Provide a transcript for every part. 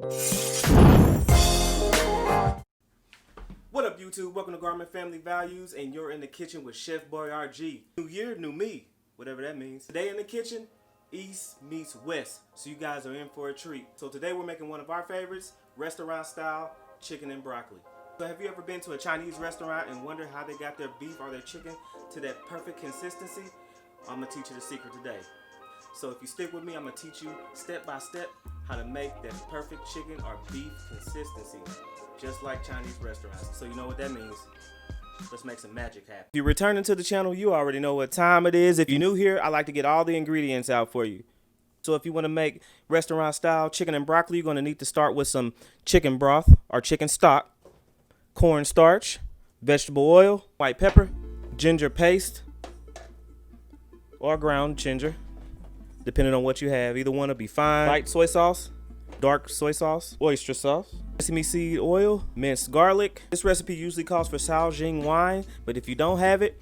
What up, YouTube? Welcome to Garmon Family Values, and you're in the kitchen with Chef Boy RG. New year, new me, whatever that means. Today in the kitchen, East meets West, so you guys are in for a treat. So today we're making one of our favorites, restaurant style chicken and broccoli. So have you ever been to a Chinese restaurant and wondered how they got their beef or their chicken to that perfect consistency? I'm gonna teach you the secret today. So if you stick with me, I'm gonna teach you step by step how to make that perfect chicken or beef consistency, just like Chinese restaurants. So you know what that means. Let's make some magic happen. If you're returning to the channel, you already know what time it is. If you're new here, I like to get all the ingredients out for you. So if you want to make restaurant style chicken and broccoli, you're going to need to start with some chicken broth or chicken stock, cornstarch, vegetable oil, white pepper, ginger paste, or ground ginger, depending on what you have. Either one will be fine. Light soy sauce, dark soy sauce, oyster sauce, sesame seed oil, minced garlic. This recipe usually calls for Shaojing wine, but if you don't have it,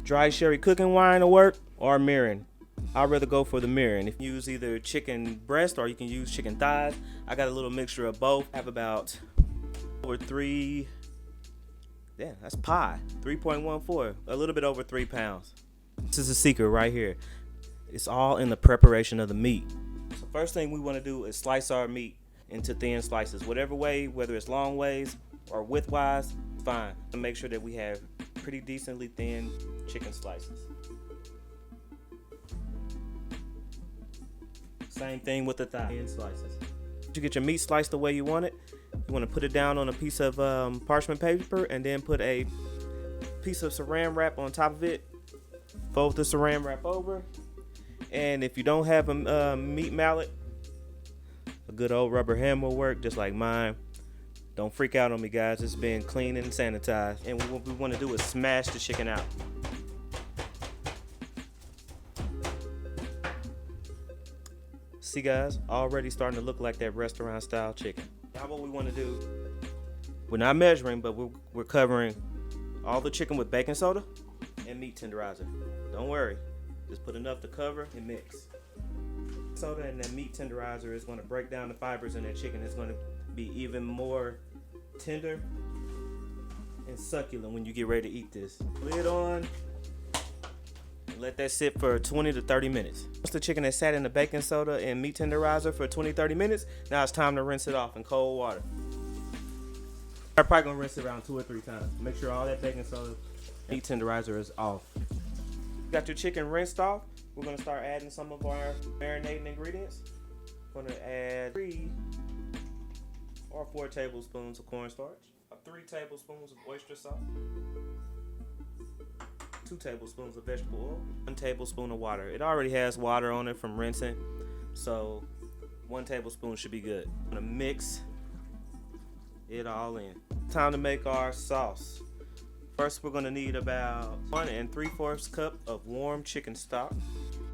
dry sherry cooking wine will work, or mirin. I'd rather go for the mirin. If you use either chicken breast or you can use chicken thighs, I got a little mixture of both. I have about over 3.14, a little bit over 3 pounds. This is a secret right here. It's all in the preparation of the meat. So first thing we want to do is slice our meat into thin slices, whatever way, whether it's long ways or widthwise, fine. And make sure that we have pretty decently thin chicken slices. Same thing with the thigh, thin slices. You get your meat sliced the way you want it. You want to put it down on a piece of parchment paper and then put a piece of saran wrap on top of it. Fold the saran wrap over. And if you don't have a meat mallet, a good old rubber hammer will work, just like mine. Don't freak out on me, guys. It's been cleaned and sanitized. And what we want to do is smash the chicken out. See, guys, already starting to look like that restaurant style chicken. Now what we want to do, we're not measuring, but we're covering all the chicken with baking soda and meat tenderizer. Don't worry, just put enough to cover and mix. Soda and that meat tenderizer is going to break down the fibers in that chicken. It's going to be even more tender and succulent when you get ready to eat this. Lid on. Let that sit for 20 to 30 minutes. Once the chicken has sat in the baking soda and meat tenderizer for 20-30 minutes, now it's time to rinse it off in cold water. I'm probably gonna rinse it around 2 or 3 times. Make sure all that baking soda and meat tenderizer is off. Got your chicken rinsed off. We're gonna start adding some of our marinating ingredients. We're gonna add 3 or 4 tablespoons of cornstarch, 3 tablespoons of oyster sauce, 2 tablespoons of vegetable oil, 1 tablespoon of water. It already has water on it from rinsing, so 1 tablespoon should be good. I'm gonna mix it all in. Time to make our sauce. First, we're gonna need about 1 3/4 cup of warm chicken stock,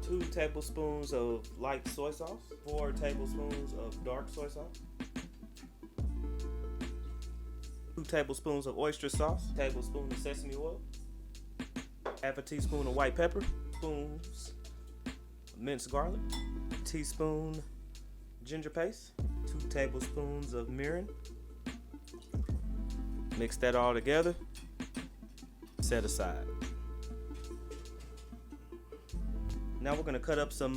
2 tablespoons of light soy sauce, 4 tablespoons of dark soy sauce, 2 tablespoons of oyster sauce, tablespoon of sesame oil, half a teaspoon of white pepper, spoons minced garlic, teaspoon ginger paste, 2 tablespoons of mirin. Mix that all together. Set aside. Now we're gonna cut up some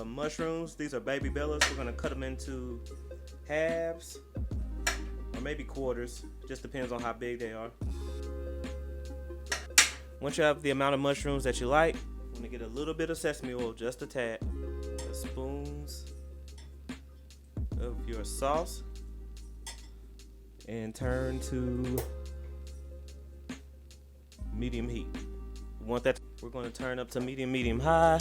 mushrooms. These are baby bellas. We're gonna cut them into halves or maybe quarters. Just depends on how big they are. Once you have the amount of mushrooms that you like, I'm gonna get a little bit of sesame oil, just a tad. Spoons of your sauce, and turn to medium heat. We want that. We're going to turn up to medium high,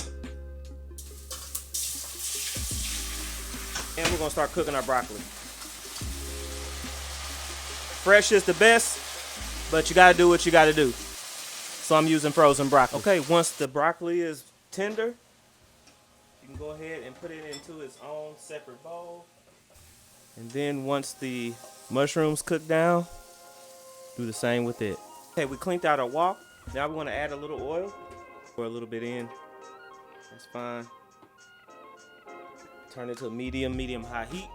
and we're going to start cooking our broccoli. Fresh is the best, but you got to do what you got to do. So I'm using frozen broccoli. Okay, once the broccoli is tender, you can go ahead and put it into its own separate bowl. And then once the mushrooms cook down, do the same with it. Okay, we cleaned out our wok. Now we want to add a little oil. Pour a little bit in. That's fine. Turn it to medium high heat.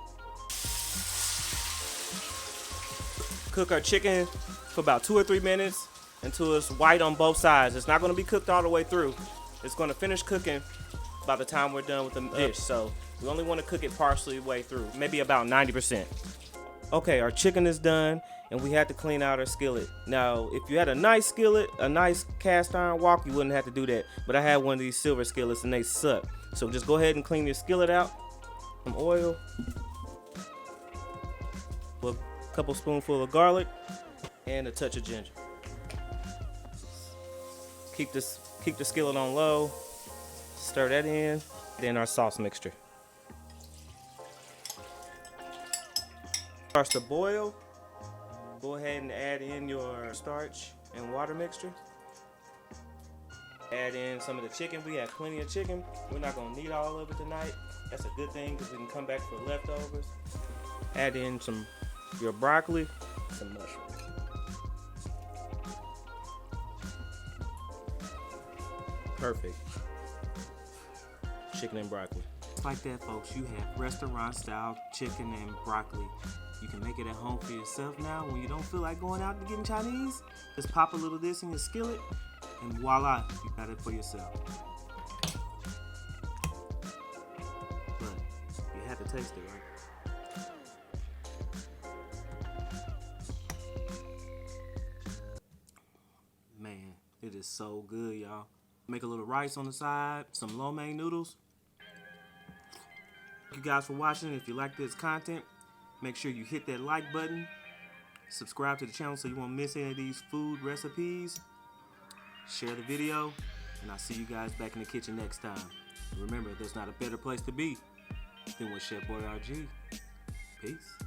cook our chicken for about 2 or 3 minutes until it's white on both sides. It's not going to be cooked all the way through. It's going to finish cooking by the time we're done with the dish. So we only want to cook it partially way through, maybe about 90%. Okay, our chicken is done, and we had to clean out our skillet. Now, if you had a nice skillet, a nice cast iron wok, you wouldn't have to do that. But I had one of these silver skillets, and they suck. So just go ahead and clean your skillet out. Some oil, a couple spoonfuls of garlic, and a touch of ginger. Keep the skillet on low. Stir that in. Then our sauce mixture. Starts to boil. Go ahead and add in your starch and water mixture. Add in some of the chicken. We have plenty of chicken. We're not gonna need all of it tonight. That's a good thing because we can come back for leftovers. Add in your broccoli, some mushrooms. Perfect. Chicken and broccoli. Like that, folks, you have restaurant style chicken and broccoli. You can make it at home for yourself now when you don't feel like going out and getting Chinese. Just pop a little of this in your skillet and voila, you got it for yourself. But you have to taste it, right? Man, it is so good, y'all. Make a little rice on the side, some lo mein noodles. Thank you guys for watching. If you like this content, make sure you hit that like button. Subscribe to the channel so you won't miss any of these food recipes. Share the video, and I'll see you guys back in the kitchen next time. Remember, there's not a better place to be than with Chef Boy RG. Peace.